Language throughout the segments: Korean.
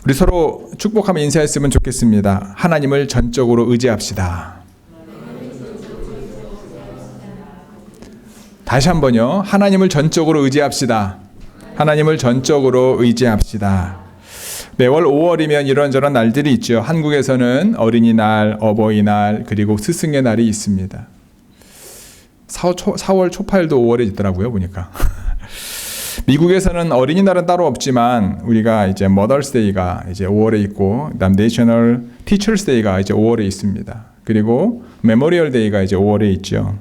우리 서로 축복하며 인사했으면 좋겠습니다. 하나님을 전적으로 의지합시다. 다시 한번요. 하나님을 전적으로 의지합시다. 하나님을 전적으로 의지합시다. 매월 5월이면 이런저런 날들이 있죠. 한국에서는 어린이날, 어버이날, 그리고 스승의 날이 있습니다. 4월 초파일도 5월에 있더라고요, 보니까. 미국에서는 어린이날은 따로 없지만 우리가 이제 Mother's Day가 이제 5월에 있고, 그다음 National Teachers Day가 이제 5월에 있습니다. 그리고 Memorial Day가 이제 5월에 있죠.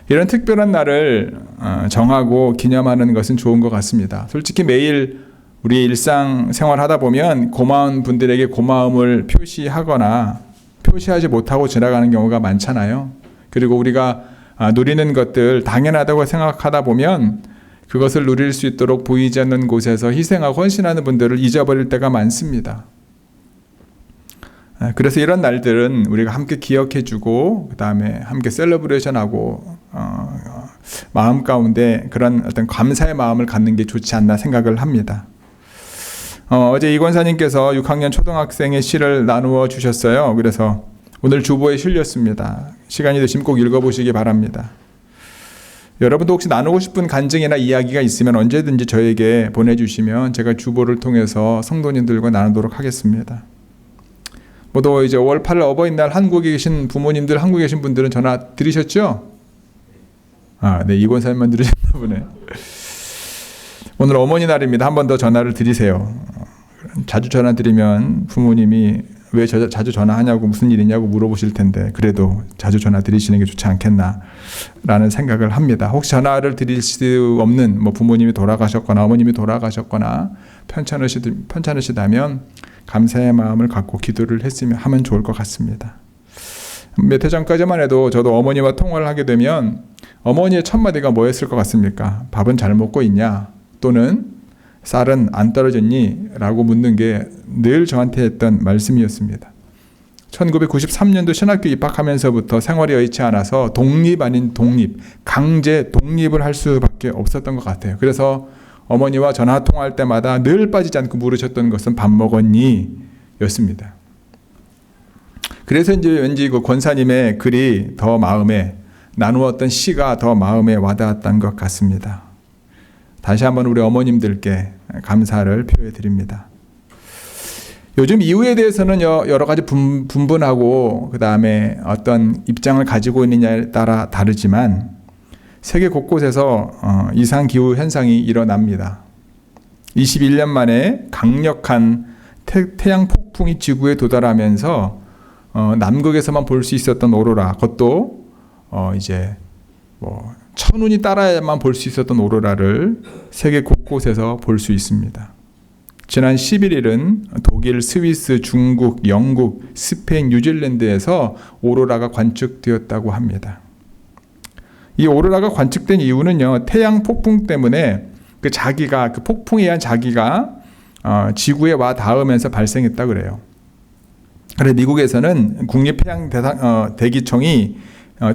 이런 특별한 날을 정하고 기념하는 것은 좋은 것 같습니다. 솔직히 매일 우리 일상생활 하다 보면 고마운 분들에게 고마움을 표시하거나 표시하지 못하고 지나가는 경우가 많잖아요. 그리고 우리가 누리는 것들 당연하다고 생각하다 보면 그것을 누릴 수 있도록 보이지 않는 곳에서 희생하고 헌신하는 분들을 잊어버릴 때가 많습니다. 그래서 이런 날들은 우리가 함께 기억해주고 그 다음에 함께 셀러브레이션하고 마음 가운데 그런 어떤 감사의 마음을 갖는 게 좋지 않나 생각을 합니다. 어제 이 권사님께서 6학년 초등학생의 시를 나누어 주셨어요. 그래서 오늘 주보에 실렸습니다. 시간이 되시면 꼭 읽어보시기 바랍니다. 여러분도 혹시 나누고 싶은 간증이나 이야기가 있으면 언제든지 저에게 보내주시면 제가 주보를 통해서 성도님들과 나누도록 하겠습니다. 모두 이제 5월 8일 어버이날 한국에 계신 부모님들, 한국에 계신 분들은 전화 들으셨죠? 네, 이 권사님만 들으셨나 보네. 오늘 어머니 날입니다. 한 번 더 전화를 드리세요. 자주 전화 드리면 부모님이 왜 자주 전화하냐고 무슨 일이냐고 물어보실 텐데 그래도 자주 전화 드리시는 게 좋지 않겠나라는 생각을 합니다. 혹시 전화를 드릴 수 없는 부모님이 돌아가셨거나 어머님이 돌아가셨거나 편찮으시다면 감사의 마음을 갖고 기도를 하면 좋을 것 같습니다. 몇 해 전까지만 해도 저도 어머니와 통화를 하게 되면 어머니의 첫 마디가 뭐였을 것 같습니까? 밥은 잘 먹고 있냐? 또는 쌀은 안 떨어졌니? 라고 묻는 게 늘 저한테 했던 말씀이었습니다. 1993년도 신학교 입학하면서부터 생활이 여의치 않아서 독립 아닌 독립, 강제 독립을 할 수밖에 없었던 것 같아요. 그래서 어머니와 전화 통화할 때마다 늘 빠지지 않고 물으셨던 것은 밥 먹었니? 였습니다. 그래서 이제 왠지 그 권사님의 글이 더 마음에 나누었던 시가 더 마음에 와닿았던 것 같습니다. 다시 한번 우리 어머님들께 감사를 표해 드립니다. 요즘 이유에 대해서는 여러 가지 분분하고 그 다음에 어떤 입장을 가지고 있느냐에 따라 다르지만 세계 곳곳에서 이상기후 현상이 일어납니다. 21년 만에 강력한 태양 폭풍이 지구에 도달하면서 남극에서만 볼 수 있었던 오로라, 그것도 이제 천운이 따라야만 볼 수 있었던 오로라를 세계 곳곳에서 볼 수 있습니다. 지난 11일은 독일, 스위스, 중국, 영국, 스페인, 뉴질랜드에서 오로라가 관측되었다고 합니다. 이 오로라가 관측된 이유는요, 태양 폭풍 때문에 그 폭풍에 의한 자기가 지구에 와 닿으면서 발생했다 그래요. 그래서 미국에서는 국립해양대기청이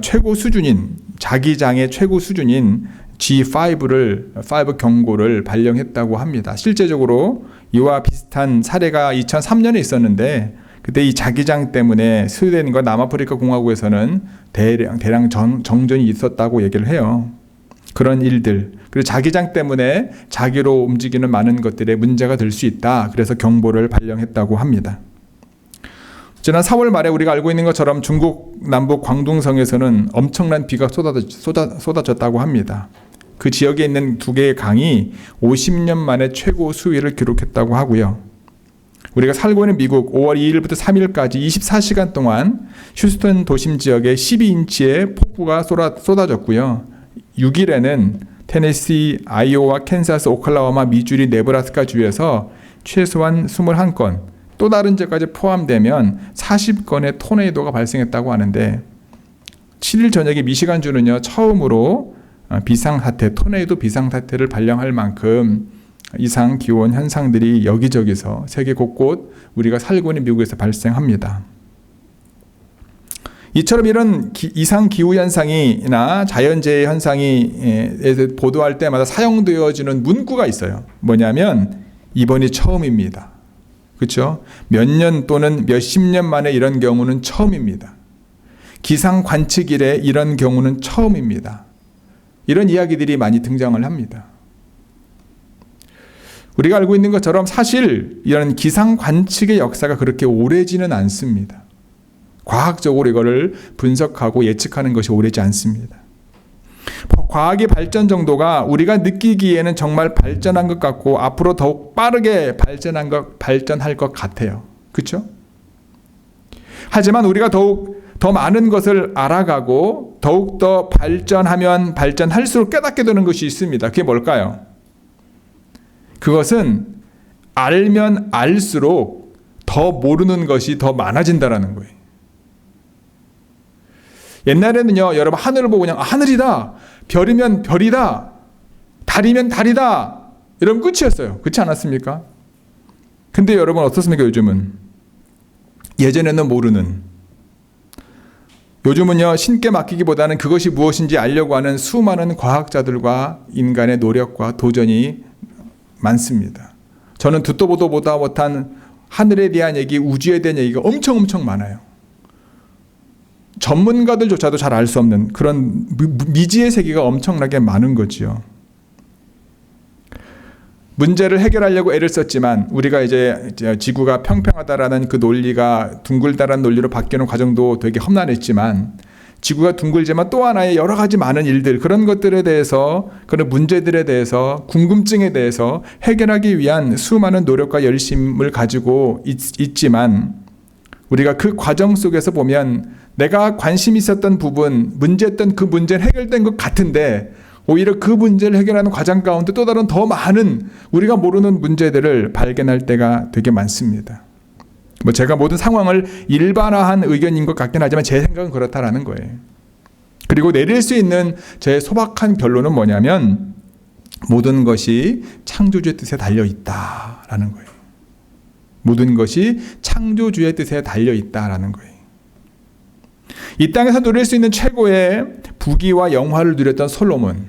최고 수준인 자기장의 최고 수준인 G5 경고를 발령했다고 합니다. 실제적으로 이와 비슷한 사례가 2003년에 있었는데 그때 이 자기장 때문에 스웨덴과 남아프리카 공화국에서는 대량 정전이 있었다고 얘기를 해요. 그런 일들, 그리고 자기장 때문에 자기로 움직이는 많은 것들에 문제가 될 수 있다. 그래서 경보를 발령했다고 합니다. 지난 4월 말에 우리가 알고 있는 것처럼 중국 남북 광둥성에서는 엄청난 비가 쏟아졌다고 합니다. 그 지역에 있는 두 개의 강이 50년 만에 최고 수위를 기록했다고 하고요. 우리가 살고 있는 미국 5월 2일부터 3일까지 24시간 동안 휴스턴 도심 지역에 12인치의 폭우가 쏟아졌고요. 6일에는 테네시, 아이오와, 캔사스, 오클라호마, 미주리, 네브라스카 주에서 최소한 21건, 또 다른 지역까지 포함되면 40건의 토네이도가 발생했다고 하는데 7일 저녁에 미시간주는요, 처음으로 비상사태, 토네이도 비상사태를 발령할 만큼 이상 기온 현상들이 여기저기서 세계 곳곳 우리가 살고 있는 미국에서 발생합니다. 이처럼 이런 이상 기후 현상이나 자연재해 현상이 보도할 때마다 사용되어지는 문구가 있어요. 뭐냐면 이번이 처음입니다. 그렇죠? 몇 년 또는 몇십 년 만에 이런 경우는 처음입니다. 기상 관측 이래 이런 경우는 처음입니다. 이런 이야기들이 많이 등장을 합니다. 우리가 알고 있는 것처럼 사실 이런 기상 관측의 역사가 그렇게 오래지는 않습니다. 과학적으로 이거를 분석하고 예측하는 것이 오래지 않습니다. 과학의 발전 정도가 우리가 느끼기에는 정말 발전한 것 같고 앞으로 더욱 빠르게 발전할 것 같아요. 그렇죠? 하지만 우리가 더욱 더 많은 것을 알아가고 더욱 더 발전하면 발전할수록 깨닫게 되는 것이 있습니다. 그게 뭘까요? 그것은 알면 알수록 더 모르는 것이 더 많아진다라는 거예요. 옛날에는요, 여러분 하늘을 보고 그냥 하늘이다, 별이면 별이다, 달이면 달이다, 이러면 끝이었어요. 그렇지 않았습니까? 근데 여러분 어떻습니까? 예전에는 모르는, 요즘은요, 신께 맡기기보다는 그것이 무엇인지 알려고 하는 수많은 과학자들과 인간의 노력과 도전이 많습니다. 저는 듣도 보도 못한 하늘에 대한 얘기, 우주에 대한 얘기가 엄청 많아요. 전문가들조차도 잘 알 수 없는 그런 미지의 세계가 엄청나게 많은 거지요. 문제를 해결하려고 애를 썼지만 우리가 이제 지구가 평평하다라는 그 논리가 둥글다라는 논리로 바뀌는 과정도 되게 험난했지만 지구가 둥글지만 또 하나의 여러 가지 많은 일들, 그런 것들에 대해서, 그런 문제들에 대해서, 궁금증에 대해서 해결하기 위한 수많은 노력과 열심을 가지고 있지만 우리가 그 과정 속에서 보면 내가 관심 있었던 부분, 문제였던 그 문제는 해결된 것 같은데 오히려 그 문제를 해결하는 과정 가운데 또 다른 더 많은 우리가 모르는 문제들을 발견할 때가 되게 많습니다. 제가 모든 상황을 일반화한 의견인 것 같긴 하지만 제 생각은 그렇다라는 거예요. 그리고 내릴 수 있는 제 소박한 결론은 뭐냐면 모든 것이 창조주의 뜻에 달려있다라는 거예요. 모든 것이 창조주의 뜻에 달려있다라는 거예요. 이 땅에서 누릴 수 있는 최고의 부귀와 영화를 누렸던 솔로몬,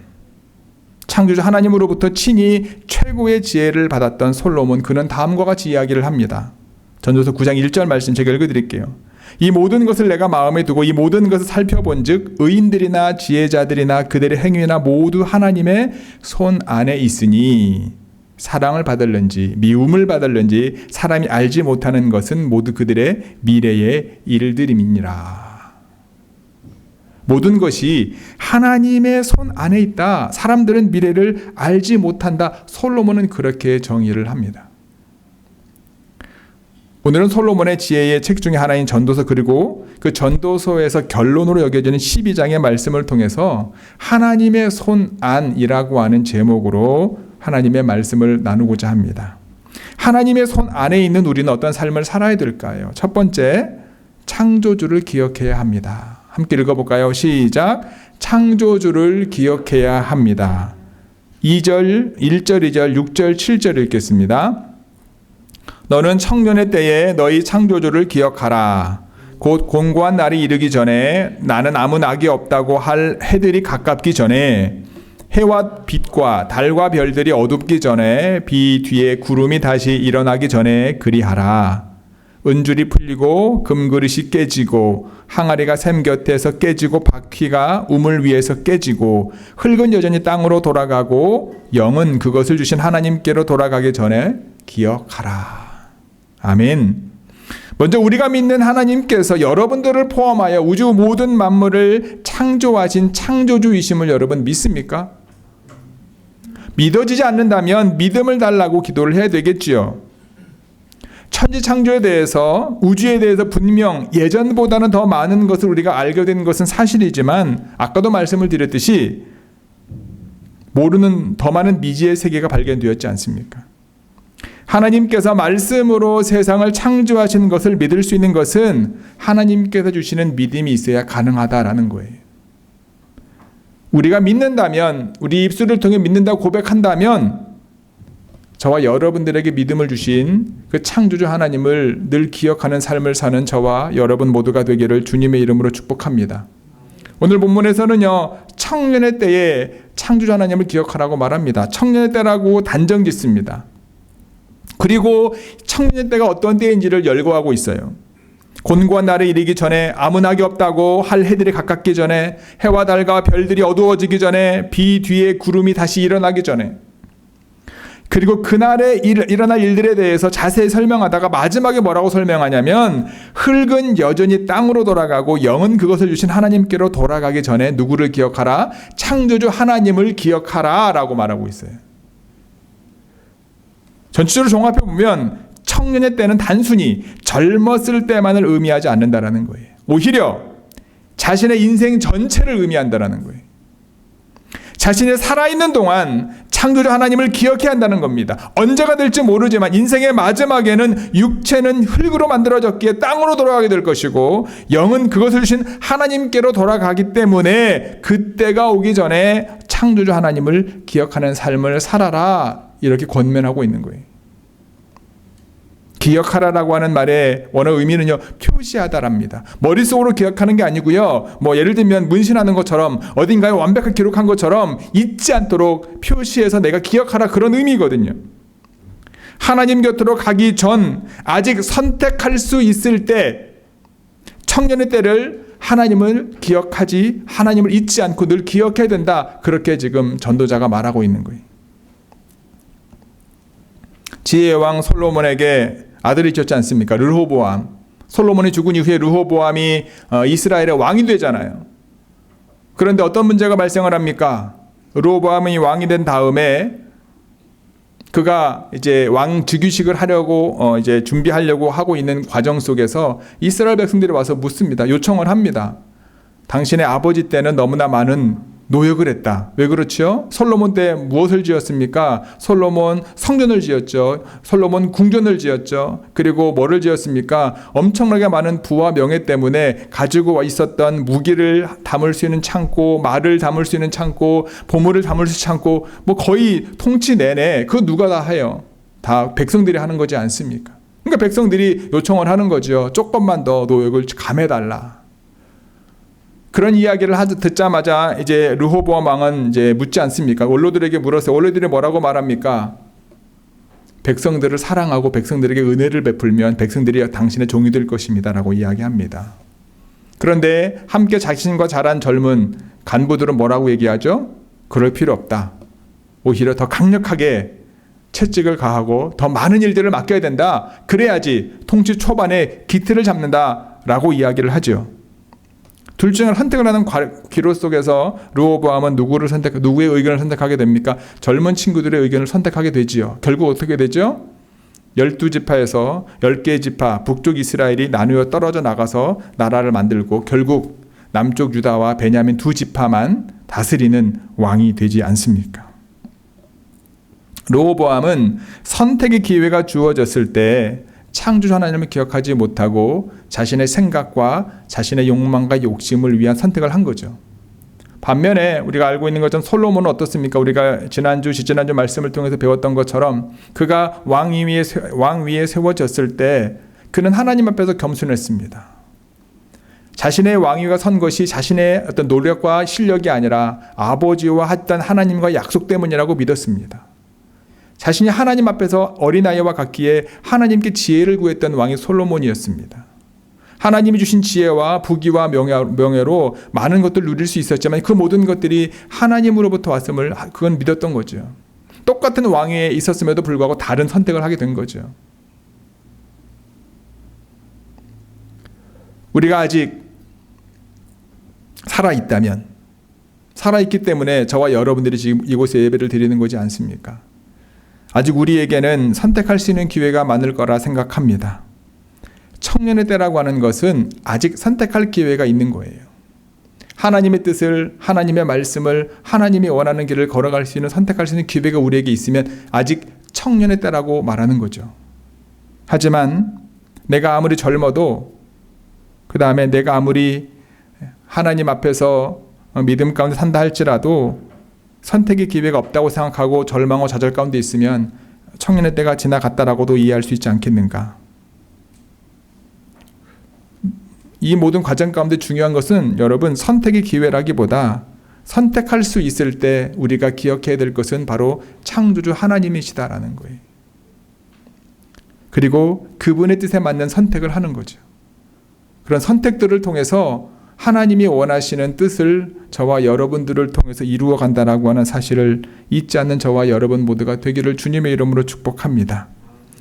창조주 하나님으로부터 친히 최고의 지혜를 받았던 솔로몬, 그는 다음과 같이 이야기를 합니다. 전도서 9장 1절 말씀 제가 읽어드릴게요. 이 모든 것을 내가 마음에 두고 이 모든 것을 살펴본 즉 의인들이나 지혜자들이나 그들의 행위나 모두 하나님의 손 안에 있으니 사랑을 받을는지 미움을 받을는지 사람이 알지 못하는 것은 모두 그들의 미래의 일들임이니라. 모든 것이 하나님의 손 안에 있다. 사람들은 미래를 알지 못한다. 솔로몬은 그렇게 정의를 합니다. 오늘은 솔로몬의 지혜의 책 중에 하나인 전도서, 그리고 그 전도서에서 결론으로 여겨지는 12장의 말씀을 통해서 하나님의 손 안이라고 하는 제목으로 하나님의 말씀을 나누고자 합니다. 하나님의 손 안에 있는 우리는 어떤 삶을 살아야 될까요? 첫 번째, 창조주를 기억해야 합니다. 함께 읽어볼까요? 시작. 창조주를 기억해야 합니다. 2절, 1절, 2절, 6절, 7절 읽겠습니다. 너는 청년의 때에 너희 창조주를 기억하라. 곧 공고한 날이 이르기 전에 나는 아무 낙이 없다고 할 해들이 가깝기 전에 해와 빛과 달과 별들이 어둡기 전에 비 뒤에 구름이 다시 일어나기 전에 그리하라. 은줄이 풀리고 금그릇이 깨지고 항아리가 샘 곁에서 깨지고 바퀴가 우물 위에서 깨지고 흙은 여전히 땅으로 돌아가고 영은 그것을 주신 하나님께로 돌아가기 전에 기억하라. 아멘. 먼저 우리가 믿는 하나님께서 여러분들을 포함하여 우주 모든 만물을 창조하신 창조주이심을 여러분 믿습니까? 믿어지지 않는다면 믿음을 달라고 기도를 해야 되겠지요. 천지창조에 대해서, 우주에 대해서 분명 예전보다는 더 많은 것을 우리가 알게 된 것은 사실이지만 아까도 말씀을 드렸듯이 모르는 더 많은 미지의 세계가 발견되었지 않습니까? 하나님께서 말씀으로 세상을 창조하신 것을 믿을 수 있는 것은 하나님께서 주시는 믿음이 있어야 가능하다라는 거예요. 우리가 믿는다면, 우리 입술을 통해 믿는다고 고백한다면 저와 여러분들에게 믿음을 주신 그 창조주 하나님을 늘 기억하는 삶을 사는 저와 여러분 모두가 되기를 주님의 이름으로 축복합니다. 오늘 본문에서는요, 청년의 때에 창조주 하나님을 기억하라고 말합니다. 청년의 때라고 단정 짓습니다. 그리고 청년의 때가 어떤 때인지를 열거하고 있어요. 곤고한 날에 이르기 전에 아무 낙이 없다고 할 해들이 가깝기 전에, 해와 달과 별들이 어두워지기 전에, 비 뒤에 구름이 다시 일어나기 전에, 그리고 그날에 일어날 일들에 대해서 자세히 설명하다가 마지막에 뭐라고 설명하냐면, 흙은 여전히 땅으로 돌아가고 영은 그것을 주신 하나님께로 돌아가기 전에 누구를 기억하라? 창조주 하나님을 기억하라 라고 말하고 있어요. 전체적으로 종합해 보면 청년의 때는 단순히 젊었을 때만을 의미하지 않는다라는 거예요. 오히려 자신의 인생 전체를 의미한다라는 거예요. 자신이 살아있는 동안 창조주 하나님을 기억해야 한다는 겁니다. 언제가 될지 모르지만 인생의 마지막에는 육체는 흙으로 만들어졌기에 땅으로 돌아가게 될 것이고, 영은 그것을 주신 하나님께로 돌아가기 때문에 그때가 오기 전에 창조주 하나님을 기억하는 삶을 살아라, 이렇게 권면하고 있는 거예요. 기억하라라고 하는 말의 원어 의미는요, 표시하다랍니다. 머릿속으로 기억하는 게 아니고요, 뭐 예를 들면 문신하는 것처럼 어딘가에 완벽하게 기록한 것처럼 잊지 않도록 표시해서 내가 기억하라, 그런 의미거든요. 하나님 곁으로 가기 전 아직 선택할 수 있을 때, 청년의 때를 하나님을 기억하지, 하나님을 잊지 않고 늘 기억해야 된다, 그렇게 지금 전도자가 말하고 있는 거예요. 지혜의 왕 솔로몬에게 아들이 있었지 않습니까? 르호보암. 솔로몬이 죽은 이후에 르호보암이 이스라엘의 왕이 되잖아요. 그런데 어떤 문제가 발생을 합니까? 르호보암이 왕이 된 다음에 그가 이제 왕 즉위식을 하려고 이제 준비하려고 하고 있는 과정 속에서 이스라엘 백성들이 와서 묻습니다. 요청을 합니다. 당신의 아버지 때는 너무나 많은 노역을 했다. 왜 그렇죠? 솔로몬 때 무엇을 지었습니까? 솔로몬 성전을 지었죠. 솔로몬 궁전을 지었죠. 그리고 뭐를 지었습니까? 엄청나게 많은 부와 명예 때문에 가지고 있었던 무기를 담을 수 있는 창고, 말을 담을 수 있는 창고, 보물을 담을 수 있는 창고, 뭐 거의 통치 내내 그거 누가 다 해요? 다 백성들이 하는 거지 않습니까? 그러니까 백성들이 요청을 하는 거죠. 조금만 더 노역을 감해달라. 그런 이야기를 듣자마자 이제 르호보암 왕은 이제 묻지 않습니까? 원로들에게 물었어요. 원로들이 뭐라고 말합니까? 백성들을 사랑하고 백성들에게 은혜를 베풀면 백성들이 당신의 종이 될 것입니다라고 이야기합니다. 그런데 함께 자신과 자란 젊은 간부들은 뭐라고 얘기하죠? 그럴 필요 없다. 오히려 더 강력하게 채찍을 가하고 더 많은 일들을 맡겨야 된다. 그래야지 통치 초반에 기틀을 잡는다라고 이야기를 하죠. 둘 중에 선택을 하는 기로 속에서 르호보암은 누구의 의견을 선택하게 됩니까? 젊은 친구들의 의견을 선택하게 되지요. 결국 어떻게 되죠? 12지파에서 10개의 지파, 북쪽 이스라엘이 나누어 떨어져 나가서 나라를 만들고 결국 남쪽 유다와 베냐민 두 지파만 다스리는 왕이 되지 않습니까? 르호보암은 선택의 기회가 주어졌을 때 창조주 하나님을 기억하지 못하고 자신의 생각과 자신의 욕망과 욕심을 위한 선택을 한 거죠. 반면에 우리가 알고 있는 것처럼 솔로몬은 어떻습니까? 우리가 지지난주 말씀을 통해서 배웠던 것처럼 그가 왕 위에 세워졌을 때 그는 하나님 앞에서 겸손했습니다. 자신의 왕위가 선 것이 자신의 어떤 노력과 실력이 아니라 아버지와 했던 하나님과 약속 때문이라고 믿었습니다. 자신이 하나님 앞에서 어린아이와 같기에 하나님께 지혜를 구했던 왕이 솔로몬이었습니다. 하나님이 주신 지혜와 부귀와 명예로 많은 것들을 누릴 수 있었지만 그 모든 것들이 하나님으로부터 왔음을 그건 믿었던 거죠. 똑같은 왕위에 있었음에도 불구하고 다른 선택을 하게 된 거죠. 우리가 아직 살아있다면, 살아있기 때문에 저와 여러분들이 지금 이곳에 예배를 드리는 거지 않습니까? 아직 우리에게는 선택할 수 있는 기회가 많을 거라 생각합니다. 청년의 때라고 하는 것은 아직 선택할 기회가 있는 거예요. 하나님의 뜻을, 하나님의 말씀을, 하나님이 원하는 길을 걸어갈 수 있는, 선택할 수 있는 기회가 우리에게 있으면 아직 청년의 때라고 말하는 거죠. 하지만 내가 아무리 젊어도, 그 다음에 내가 아무리 하나님 앞에서 믿음 가운데 산다 할지라도 선택의 기회가 없다고 생각하고 절망과 좌절 가운데 있으면 청년의 때가 지나갔다라고도 이해할 수 있지 않겠는가. 이 모든 과정 가운데 중요한 것은 여러분, 선택의 기회라기보다 선택할 수 있을 때 우리가 기억해야 될 것은 바로 창조주 하나님이시다라는 거예요. 그리고 그분의 뜻에 맞는 선택을 하는 거죠. 그런 선택들을 통해서 하나님이 원하시는 뜻을 저와 여러분들을 통해서 이루어 간다라고 하는 사실을 잊지 않는 저와 여러분 모두가 되기를 주님의 이름으로 축복합니다.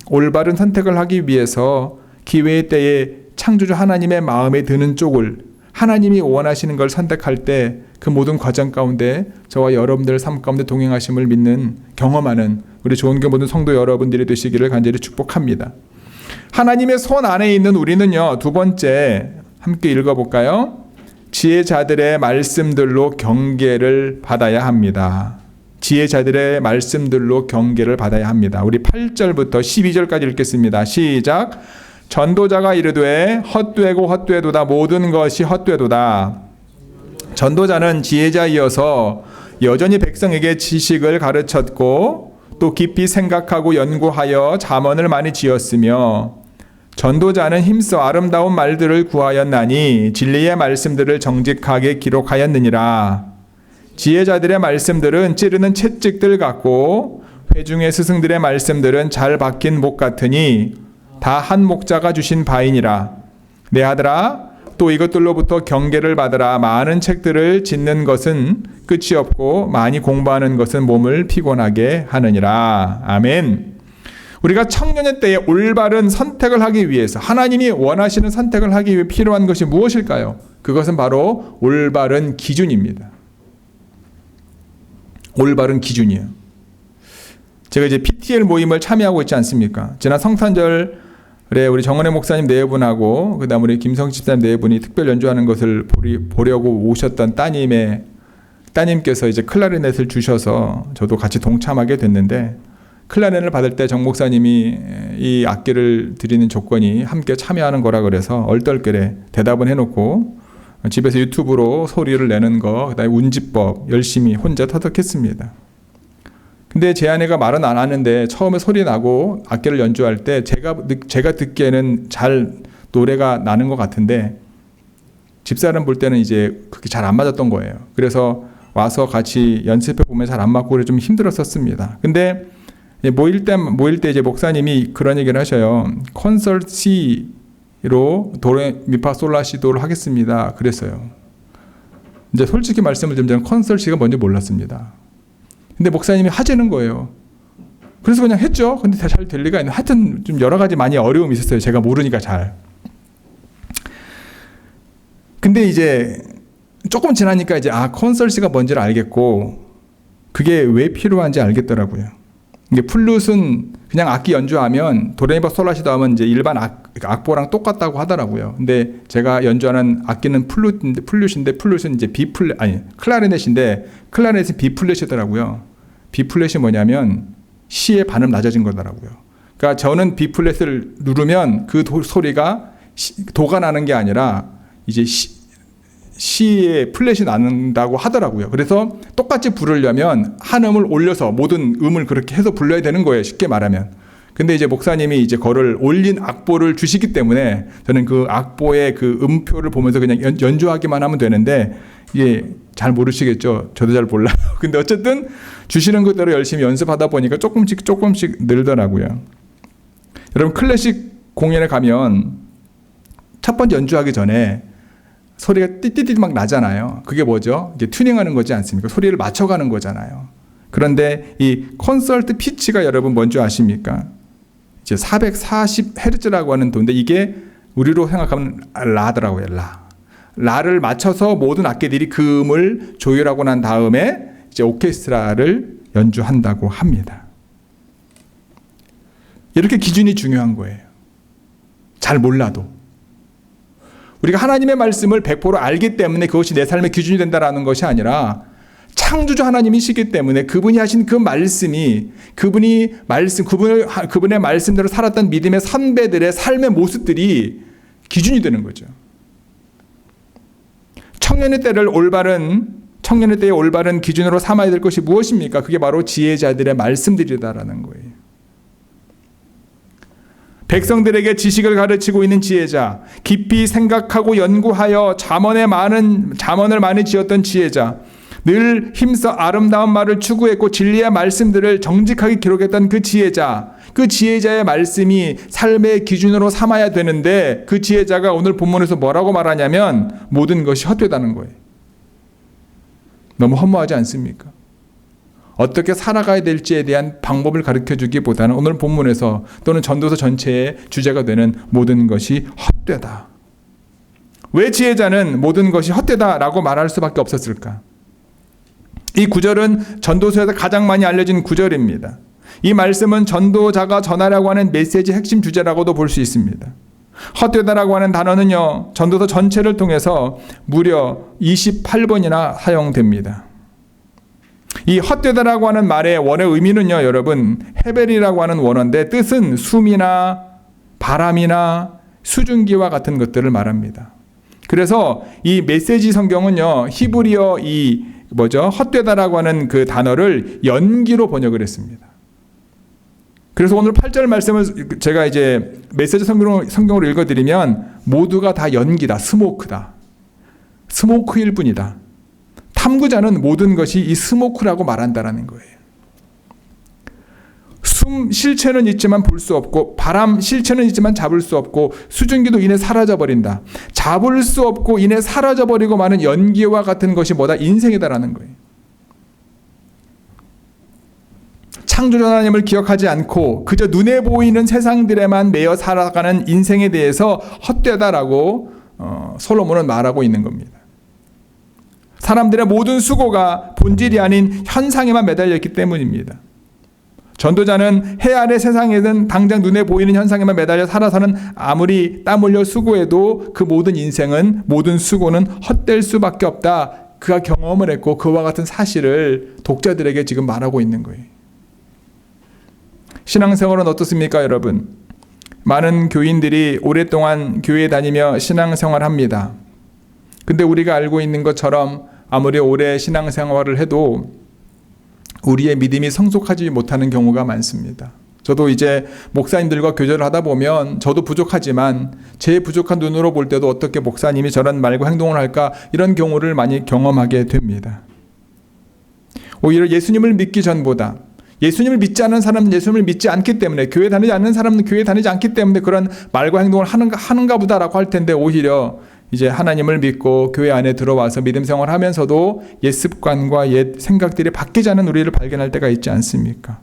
올바른 선택을 하기 위해서 기회의 때에 창조주 하나님의 마음에 드는 쪽을, 하나님이 원하시는 걸 선택할 때 그 모든 과정 가운데 저와 여러분들 삶 가운데 동행하심을 믿는, 경험하는 우리 좋은교 모든 성도 여러분들이 되시기를 간절히 축복합니다. 하나님의 손 안에 있는 우리는요, 두 번째 함께 읽어볼까요? 지혜자들의 말씀들로 경계를 받아야 합니다. 지혜자들의 말씀들로 경계를 받아야 합니다. 우리 8절부터 12절까지 읽겠습니다. 시작. 전도자가 이르되 헛되고 헛되도다, 모든 것이 헛되도다. 전도자는 지혜자이어서 여전히 백성에게 지식을 가르쳤고 또 깊이 생각하고 연구하여 잠언을 많이 지었으며, 전도자는 힘써 아름다운 말들을 구하였나니 진리의 말씀들을 정직하게 기록하였느니라. 지혜자들의 말씀들은 찌르는 채찍들 같고 회중의 스승들의 말씀들은 잘 박힌 목 같으니 다 한 목자가 주신 바이니라. 내 아들아, 또 이것들로부터 경계를 받으라. 많은 책들을 짓는 것은 끝이 없고 많이 공부하는 것은 몸을 피곤하게 하느니라. 아멘. 우리가 청년의 때에 올바른 선택을 하기 위해서, 하나님이 원하시는 선택을 하기 위해 필요한 것이 무엇일까요? 그것은 바로 올바른 기준입니다. 올바른 기준이에요. 제가 이제 PTL 모임을 참여하고 있지 않습니까? 지난 성탄절에 우리 정은혜 목사님 네 분하고 그다음 우리 김성 집사님 네 분이 특별 연주하는 것을 보려고 오셨던 따님께서 이제 클라리넷을 주셔서 저도 같이 동참하게 됐는데, 클라리넷을 받을 때 정 목사님이 이 악기를 드리는 조건이 함께 참여하는 거라 그래서 얼떨결에 대답은 해놓고 집에서 유튜브로 소리를 내는 거, 그다음에 운지법 열심히 혼자 터득했습니다. 근데 제 아내가 말은 안 하는데 처음에 소리 나고 악기를 연주할 때 제가 듣기에는 잘 노래가 나는 것 같은데 집사람 볼 때는 이제 그게 잘 안 맞았던 거예요. 그래서 와서 같이 연습해 보면 잘 안 맞고 그래 좀 힘들었었습니다. 근데 모일 때 이제 목사님이 그런 얘기를 하셔요. 콘서트 C로 도레 미파 솔라시도를 하겠습니다. 그랬어요. 이제 솔직히 말씀을 드리면 콘서트 C가 뭔지 몰랐습니다. 근데 목사님이 하자는 거예요. 그래서 그냥 했죠. 근데 잘 될 리가 있나. 하여튼 좀 여러 가지 많이 어려움이 있었어요. 제가 모르니까 잘. 근데 이제 조금 지나니까 이제 콘서트가 뭔지를 알겠고 그게 왜 필요한지 알겠더라고요. 이게 플룻은 그냥 악기 연주하면 도레미파 솔라시도 하면 이제 일반 악보랑 똑같다고 하더라고요. 근데 제가 연주하는 악기는 플룻인데 플룻은 이제 클라리넷인데 클라리넷은 B 플랫이더라고요. B 플랫이 뭐냐면 C의 반음 낮아진 거더라고요. 그러니까 저는 B 플랫을 누르면 그 소리가 도가 나는 게 아니라 이제 C의 플랫이 난다고 하더라고요. 그래서 똑같이 부르려면 한 음을 올려서 모든 음을 그렇게 해서 불러야 되는 거예요. 쉽게 말하면. 근데 이제 목사님이 이제 그거를 올린 악보를 주시기 때문에 저는 그 악보의 그 음표를 보면서 그냥 연주하기만 하면 되는데 이게 잘 모르시겠죠. 저도 잘 몰라요. 근데 어쨌든 주시는 것대로 열심히 연습하다 보니까 조금씩 늘더라고요. 여러분 클래식 공연에 가면 첫 번째 연주하기 전에 소리가 띠띠띠 막 나잖아요. 그게 뭐죠? 이제 튜닝하는 거지 않습니까? 소리를 맞춰가는 거잖아요. 그런데 이 콘서트 피치가 여러분 뭔지 아십니까? 이제 440Hz라고 하는 도인데 이게 우리로 생각하면 라더라고요. 라를 맞춰서 모든 악기들이 그 음을 조율하고 난 다음에 이제 오케스트라를 연주한다고 합니다. 이렇게 기준이 중요한 거예요. 잘 몰라도. 우리가 하나님의 말씀을 100% 알기 때문에 그것이 내 삶의 기준이 된다는 것이 아니라 창조주 하나님이시기 때문에 그분이 하신 그 말씀이 그분의 말씀대로 살았던 믿음의 선배들의 삶의 모습들이 기준이 되는 거죠. 청년의 때의 올바른 기준으로 삼아야 될 것이 무엇입니까? 그게 바로 지혜자들의 말씀들이다라는 거예요. 백성들에게 지식을 가르치고 있는 지혜자, 깊이 생각하고 연구하여 잠언을 많이 지었던 지혜자, 늘 힘써 아름다운 말을 추구했고 진리의 말씀들을 정직하게 기록했던 그 지혜자의 말씀이 삶의 기준으로 삼아야 되는데 그 지혜자가 오늘 본문에서 뭐라고 말하냐면 모든 것이 헛되다는 거예요. 너무 허무하지 않습니까? 어떻게 살아가야 될지에 대한 방법을 가르쳐주기보다는 오늘 본문에서 또는 전도서 전체의 주제가 되는 모든 것이 헛되다. 왜 지혜자는 모든 것이 헛되다라고 말할 수밖에 없었을까? 이 구절은 전도서에서 가장 많이 알려진 구절입니다. 이 말씀은 전도자가 전하려고 하는 메시지 핵심 주제라고도 볼 수 있습니다. 헛되다라고 하는 단어는요, 전도서 전체를 통해서 무려 28번이나 사용됩니다. 이 헛되다라고 하는 말의 원의 의미는요, 여러분, 헤벨이라고 하는 원어인데 뜻은 숨이나 바람이나 수증기와 같은 것들을 말합니다. 그래서 이 메시지 성경은요, 히브리어 헛되다라고 하는 그 단어를 연기로 번역을 했습니다. 그래서 오늘 8절 말씀을 제가 이제 메시지 성경으로 읽어드리면 모두가 다 연기다, 스모크다. 스모크일 뿐이다. 탐구자는 모든 것이 이 스모크라고 말한다라는 거예요. 숨 실체는 있지만 볼 수 없고, 바람 실체는 있지만 잡을 수 없고, 수증기도 이내 사라져버린다. 잡을 수 없고 이내 사라져버리고 마는 연기와 같은 것이 뭐다? 인생이다라는 거예요. 창조자 하나님을 기억하지 않고 그저 눈에 보이는 세상들에만 매여 살아가는 인생에 대해서 헛되다라고 솔로몬은 말하고 있는 겁니다. 사람들의 모든 수고가 본질이 아닌 현상에만 매달려 있기 때문입니다. 전도자는 해 아래 세상에는 당장 눈에 보이는 현상에만 매달려 살아서는 아무리 땀 흘려 수고해도 그 모든 인생은, 모든 수고는 헛될 수밖에 없다. 그가 경험을 했고 그와 같은 사실을 독자들에게 지금 말하고 있는 거예요. 신앙생활은 어떻습니까, 여러분? 많은 교인들이 오랫동안 교회에 다니며 신앙생활합니다. 근데 우리가 알고 있는 것처럼 아무리 오래 신앙생활을 해도 우리의 믿음이 성숙하지 못하는 경우가 많습니다. 저도 이제 목사님들과 교제를 하다 보면 저도 부족하지만 제 부족한 눈으로 볼 때도 어떻게 목사님이 저런 말과 행동을 할까, 이런 경우를 많이 경험하게 됩니다. 오히려 예수님을 믿기 전보다 예수님을 믿지 않는 사람은 예수님을 믿지 않기 때문에, 교회 다니지 않는 사람은 교회 다니지 않기 때문에 그런 말과 행동을 하는가 보다라고 할 텐데, 오히려 이제 하나님을 믿고 교회 안에 들어와서 믿음 생활하면서도 옛 습관과 옛 생각들이 바뀌지 않은 우리를 발견할 때가 있지 않습니까?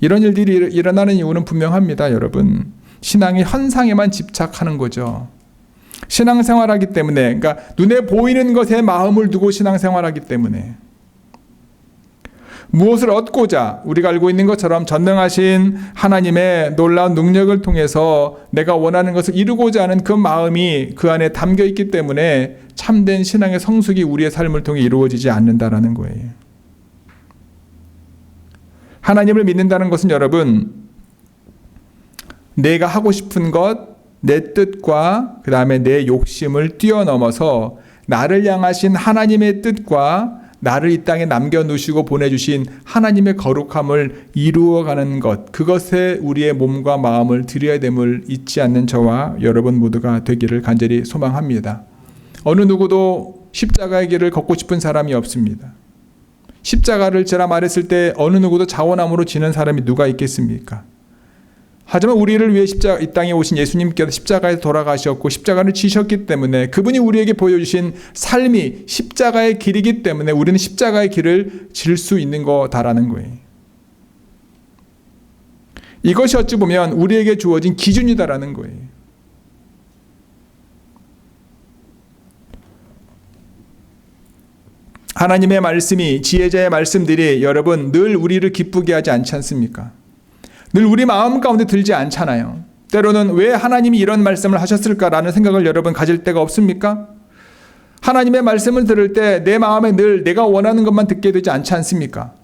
이런 일들이 일어나는 이유는 분명합니다, 여러분. 신앙의 현상에만 집착하는 거죠. 신앙생활하기 때문에, 그러니까 눈에 보이는 것에 마음을 두고 신앙생활하기 때문에 무엇을 얻고자, 우리가 알고 있는 것처럼 전능하신 하나님의 놀라운 능력을 통해서 내가 원하는 것을 이루고자 하는 그 마음이 그 안에 담겨 있기 때문에 참된 신앙의 성숙이 우리의 삶을 통해 이루어지지 않는다라는 거예요. 하나님을 믿는다는 것은 여러분, 내가 하고 싶은 것, 내 뜻과 그 다음에 내 욕심을 뛰어넘어서 나를 향하신 하나님의 뜻과 나를 이 땅에 남겨놓으시고 보내주신 하나님의 거룩함을 이루어가는 것, 그것에 우리의 몸과 마음을 드려야 됨을 잊지 않는 저와 여러분 모두가 되기를 간절히 소망합니다. 어느 누구도 십자가의 길을 걷고 싶은 사람이 없습니다. 십자가를 제가 말했을 때 어느 누구도 자원함으로 지는 사람이 누가 있겠습니까? 하지만 우리를 위해 이 땅에 오신 예수님께서 십자가에서 돌아가셨고 십자가를 지셨기 때문에, 그분이 우리에게 보여주신 삶이 십자가의 길이기 때문에 우리는 십자가의 길을 질 수 있는 거다라는 거예요. 이것이 어찌 보면 우리에게 주어진 기준이다라는 거예요. 하나님의 말씀이, 지혜자의 말씀들이 여러분 늘 우리를 기쁘게 하지 않지 않습니까? 늘 우리 마음 가운데 들지 않잖아요. 때로는 왜 하나님이 이런 말씀을 하셨을까라는 생각을 여러분 가질 때가 없습니까? 하나님의 말씀을 들을 때 내 마음에 늘 내가 원하는 것만 듣게 되지 않지 않습니까?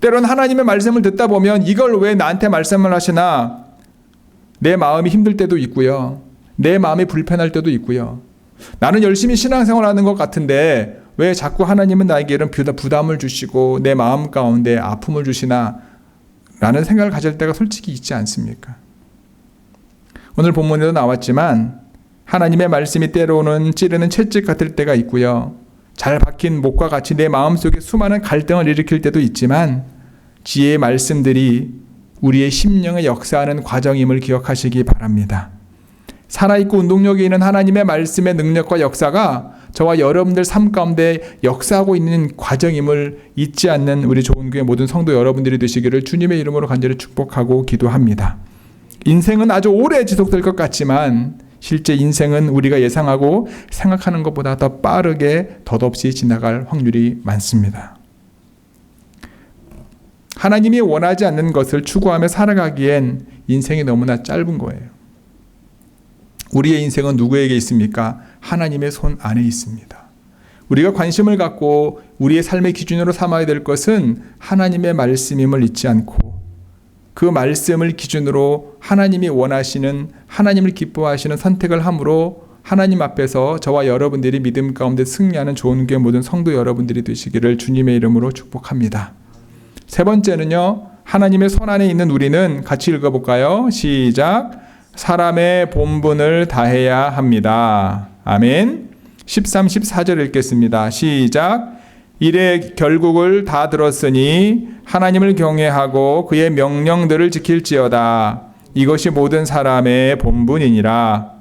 때로는 하나님의 말씀을 듣다 보면 이걸 왜 나한테 말씀을 하시나 내 마음이 힘들 때도 있고요. 내 마음이 불편할 때도 있고요. 나는 열심히 신앙생활하는 것 같은데 왜 자꾸 하나님은 나에게 이런 부담을 주시고 내 마음 가운데 아픔을 주시나 라는 생각을 가질 때가 솔직히 있지 않습니까? 오늘 본문에도 나왔지만 하나님의 말씀이 때로는 찌르는 채찍 같을 때가 있고요. 잘 박힌 목과 같이 내 마음속에 수많은 갈등을 일으킬 때도 있지만 지혜의 말씀들이 우리의 심령에 역사하는 과정임을 기억하시기 바랍니다. 살아있고 운동력이 있는 하나님의 말씀의 능력과 역사가 저와 여러분들 삶 가운데 역사하고 있는 과정임을 잊지 않는 우리 좋은교회 모든 성도 여러분들이 되시기를 주님의 이름으로 간절히 축복하고 기도합니다. 인생은 아주 오래 지속될 것 같지만 실제 인생은 우리가 예상하고 생각하는 것보다 더 빠르게 덧없이 지나갈 확률이 많습니다. 하나님이 원하지 않는 것을 추구하며 살아가기엔 인생이 너무나 짧은 거예요. 우리의 인생은 누구에게 있습니까? 하나님의 손 안에 있습니다. 우리가 관심을 갖고 우리의 삶의 기준으로 삼아야 될 것은 하나님의 말씀임을 잊지 않고 그 말씀을 기준으로 하나님이 원하시는, 하나님을 기뻐하시는 선택을 함으로 하나님 앞에서 저와 여러분들이 믿음 가운데 승리하는 좋은교회 모든 성도 여러분들이 되시기를 주님의 이름으로 축복합니다. 세 번째는요, 하나님의 손 안에 있는 우리는 같이 읽어볼까요? 시작. 사람의 본분을 다해야 합니다. 아멘. 13, 14절 읽겠습니다. 시작. 이래 결국을 다 들었으니 하나님을 경외하고 그의 명령들을 지킬지어다. 이것이 모든 사람의 본분이니라.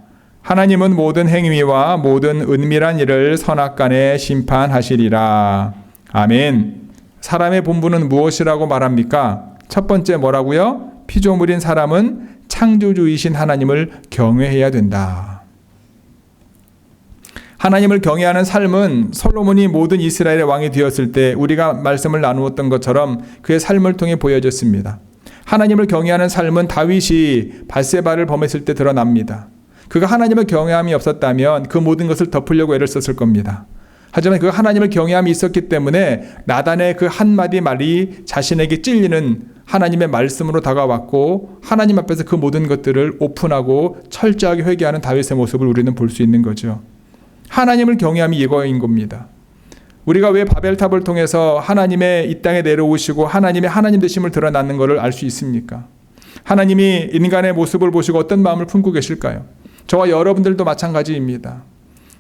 하나님은 모든 행위와 모든 은밀한 일을 선악간에 심판하시리라. 아멘. 사람의 본분은 무엇이라고 말합니까? 첫 번째 뭐라고요? 피조물인 사람은 창조주이신 하나님을 경외해야 된다. 하나님을 경외하는 삶은 솔로몬이 모든 이스라엘의 왕이 되었을 때 우리가 말씀을 나누었던 것처럼 그의 삶을 통해 보여졌습니다. 하나님을 경외하는 삶은 다윗이 밧세바를 범했을 때 드러납니다. 그가 하나님을 경외함이 없었다면 그 모든 것을 덮으려고 애를 썼을 겁니다. 하지만 그 하나님을 경외함이 있었기 때문에 나단의 그 한마디 말이 자신에게 찔리는 하나님의 말씀으로 다가왔고 하나님 앞에서 그 모든 것들을 오픈하고 철저하게 회개하는 다윗의 모습을 우리는 볼 수 있는 거죠. 하나님을 경외함이 이거인 겁니다. 우리가 왜 바벨탑을 통해서 하나님의 이 땅에 내려오시고 하나님의 하나님 되심을 드러나는 것을 알 수 있습니까? 하나님이 인간의 모습을 보시고 어떤 마음을 품고 계실까요? 저와 여러분들도 마찬가지입니다.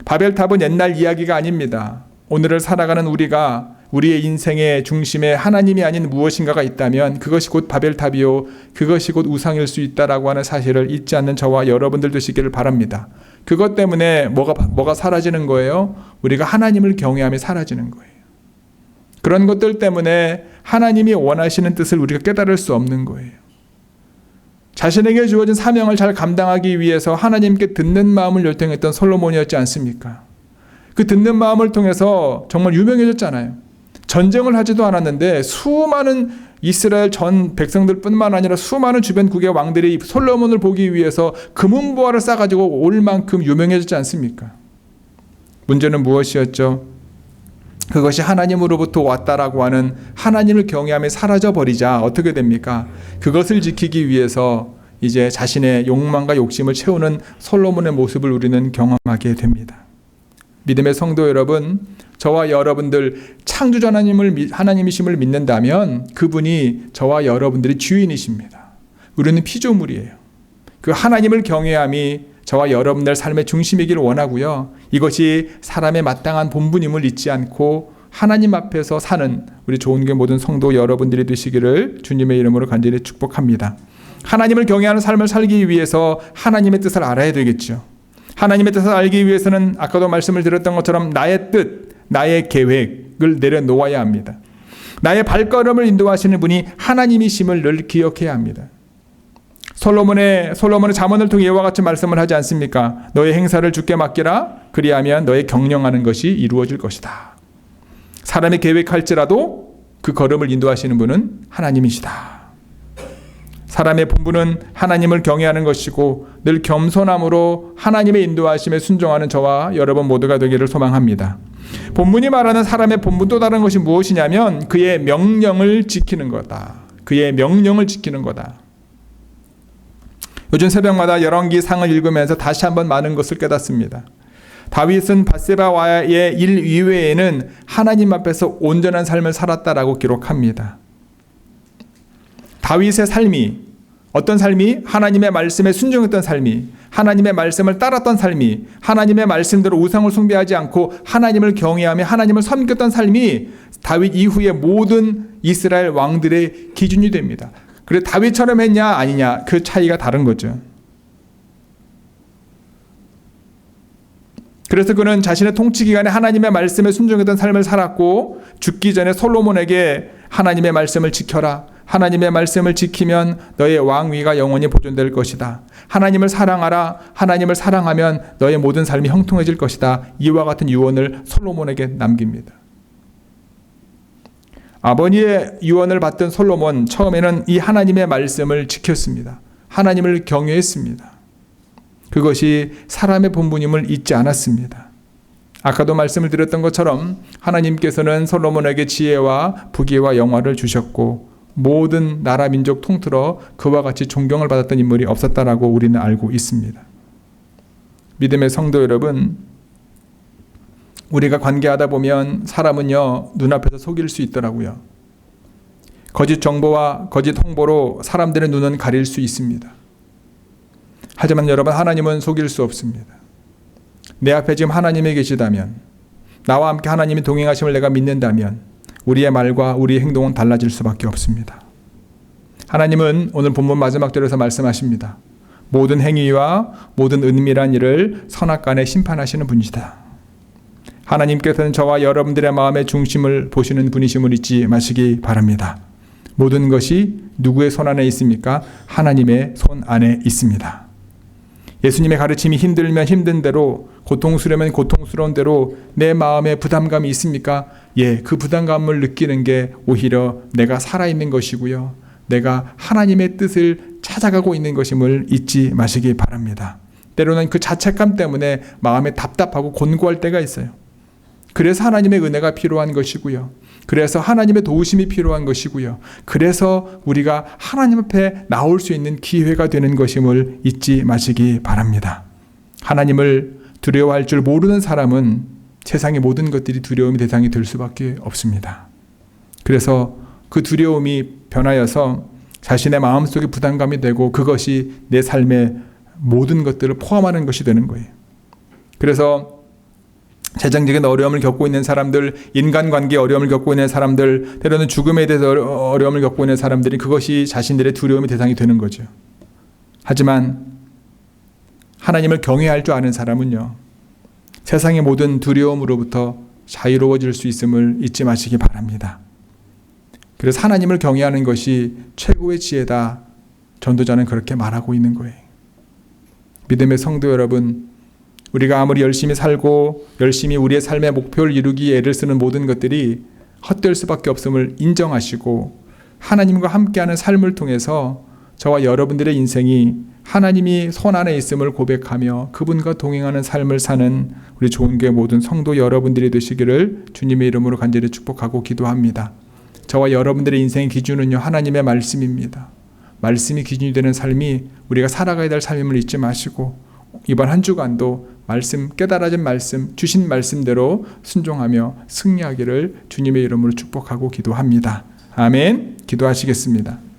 바벨탑은 옛날 이야기가 아닙니다. 오늘을 살아가는 우리가 우리의 인생의 중심에 하나님이 아닌 무엇인가가 있다면 그것이 곧 바벨탑이요 그것이 곧 우상일 수 있다라고 하는 사실을 잊지 않는 저와 여러분들 되시기를 바랍니다. 그것 때문에 뭐가 사라지는 거예요? 우리가 하나님을 경외함이 사라지는 거예요. 그런 것들 때문에 하나님이 원하시는 뜻을 우리가 깨달을 수 없는 거예요. 자신에게 주어진 사명을 잘 감당하기 위해서 하나님께 듣는 마음을 요청했던 솔로몬이었지 않습니까? 그 듣는 마음을 통해서 정말 유명해졌잖아요. 전쟁을 하지도 않았는데 수많은 이스라엘 전 백성들뿐만 아니라 수많은 주변 국의 왕들이 솔로몬을 보기 위해서 금은보화를 싸가지고 올 만큼 유명해졌지 않습니까? 문제는 무엇이었죠? 그것이 하나님으로부터 왔다라고 하는 하나님을 경외함이 사라져버리자 어떻게 됩니까? 그것을 지키기 위해서 이제 자신의 욕망과 욕심을 채우는 솔로몬의 모습을 우리는 경험하게 됩니다. 믿음의 성도 여러분, 저와 여러분들 창조주 하나님이심을 믿는다면 그분이 저와 여러분들의 주인이십니다. 우리는 피조물이에요. 그 하나님을 경외함이 저와 여러분들 삶의 중심이기를 원하고요. 이것이 사람의 마땅한 본분임을 잊지 않고 하나님 앞에서 사는 우리 좋은교회 모든 성도 여러분들이 되시기를 주님의 이름으로 간절히 축복합니다. 하나님을 경외하는 삶을 살기 위해서 하나님의 뜻을 알아야 되겠죠. 하나님의 뜻을 알기 위해서는 아까도 말씀을 드렸던 것처럼 나의 뜻, 나의 계획을 내려놓아야 합니다. 나의 발걸음을 인도하시는 분이 하나님이심을 늘 기억해야 합니다. 솔로몬의 잠언을 통해 이와 같이 말씀을 하지 않습니까? 너의 행사를 주께 맡기라. 그리하면 너의 경영하는 것이 이루어질 것이다. 사람이 계획할지라도 그 걸음을 인도하시는 분은 하나님이시다. 사람의 본분은 하나님을 경외하는 것이고 늘 겸손함으로 하나님의 인도하심에 순종하는 저와 여러분 모두가 되기를 소망합니다. 본문이 말하는 사람의 본분 또 다른 것이 무엇이냐면 그의 명령을 지키는 거다. 그의 명령을 지키는 거다. 요즘 새벽마다 열왕기 상을 읽으면서 다시 한번 많은 것을 깨닫습니다. 다윗은 밧세바와의 일 이외에는 하나님 앞에서 온전한 삶을 살았다라고 기록합니다. 다윗의 삶이 어떤 삶이 하나님의 말씀에 순종했던 삶이 하나님의 말씀을 따랐던 삶이, 하나님의 말씀대로 우상을 숭배하지 않고 하나님을 경외하며 하나님을 섬겼던 삶이 다윗 이후의 모든 이스라엘 왕들의 기준이 됩니다. 그래 다윗처럼 했냐 아니냐 그 차이가 다른 거죠. 그래서 그는 자신의 통치 기간에 하나님의 말씀에 순종했던 삶을 살았고 죽기 전에 솔로몬에게 하나님의 말씀을 지켜라. 하나님의 말씀을 지키면 너의 왕위가 영원히 보존될 것이다. 하나님을 사랑하라. 하나님을 사랑하면 너의 모든 삶이 형통해질 것이다. 이와 같은 유언을 솔로몬에게 남깁니다. 아버지의 유언을 받던 솔로몬 처음에는 이 하나님의 말씀을 지켰습니다. 하나님을 경외했습니다. 그것이 사람의 본분임을 잊지 않았습니다. 아까도 말씀을 드렸던 것처럼 하나님께서는 솔로몬에게 지혜와 부귀와 영화를 주셨고 모든 나라 민족 통틀어 그와 같이 존경을 받았던 인물이 없었다라고 우리는 알고 있습니다. 믿음의 성도 여러분, 우리가 관계하다 보면 사람은요 눈앞에서 속일 수 있더라고요. 거짓 정보와 거짓 홍보로 사람들의 눈은 가릴 수 있습니다. 하지만 여러분, 하나님은 속일 수 없습니다. 내 앞에 지금 하나님이 계시다면, 나와 함께 하나님이 동행하심을 내가 믿는다면 우리의 말과 우리의 행동은 달라질 수밖에 없습니다. 하나님은 오늘 본문 마지막 절에서 말씀하십니다. 모든 행위와 모든 은밀한 일을 선악간에 심판하시는 분이시다. 하나님께서는 저와 여러분들의 마음의 중심을 보시는 분이심을 잊지 마시기 바랍니다. 모든 것이 누구의 손 안에 있습니까? 하나님의 손 안에 있습니다. 예수님의 가르침이 힘들면 힘든 대로, 고통스러우면 고통스러운 대로 내 마음에 부담감이 있습니까? 예, 그 부담감을 느끼는 게 오히려 내가 살아있는 것이고요. 내가 하나님의 뜻을 찾아가고 있는 것임을 잊지 마시기 바랍니다. 때로는 그 자책감 때문에 마음에 답답하고 곤고할 때가 있어요. 그래서 하나님의 은혜가 필요한 것이고요. 그래서 하나님의 도우심이 필요한 것이고요. 그래서 우리가 하나님 앞에 나올 수 있는 기회가 되는 것임을 잊지 마시기 바랍니다. 하나님을 두려워할 줄 모르는 사람은 세상의 모든 것들이 두려움의 대상이 될 수밖에 없습니다. 그래서 그 두려움이 변하여서 자신의 마음속에 부담감이 되고 그것이 내 삶의 모든 것들을 포함하는 것이 되는 거예요. 그래서 재정적인 어려움을 겪고 있는 사람들, 인간관계에 어려움을 겪고 있는 사람들, 때로는 죽음에 대해서 어려움을 겪고 있는 사람들이 그것이 자신들의 두려움의 대상이 되는 거죠. 하지만 하나님을 경외할 줄 아는 사람은요, 세상의 모든 두려움으로부터 자유로워질 수 있음을 잊지 마시기 바랍니다. 그래서 하나님을 경외하는 것이 최고의 지혜다. 전도자는 그렇게 말하고 있는 거예요. 믿음의 성도 여러분, 우리가 아무리 열심히 살고 열심히 우리의 삶의 목표를 이루기에 애를 쓰는 모든 것들이 헛될 수밖에 없음을 인정하시고 하나님과 함께하는 삶을 통해서 저와 여러분들의 인생이 하나님이 손 안에 있음을 고백하며 그분과 동행하는 삶을 사는 우리 좋은교회 모든 성도 여러분들이 되시기를 주님의 이름으로 간절히 축복하고 기도합니다. 저와 여러분들의 인생의 기준은요, 하나님의 말씀입니다. 말씀이 기준이 되는 삶이 우리가 살아가야 될 삶임을 잊지 마시고 이번 한 주간도 말씀, 깨달아진 말씀, 주신 말씀대로 순종하며 승리하기를 주님의 이름으로 축복하고 기도합니다. 아멘. 기도하시겠습니다.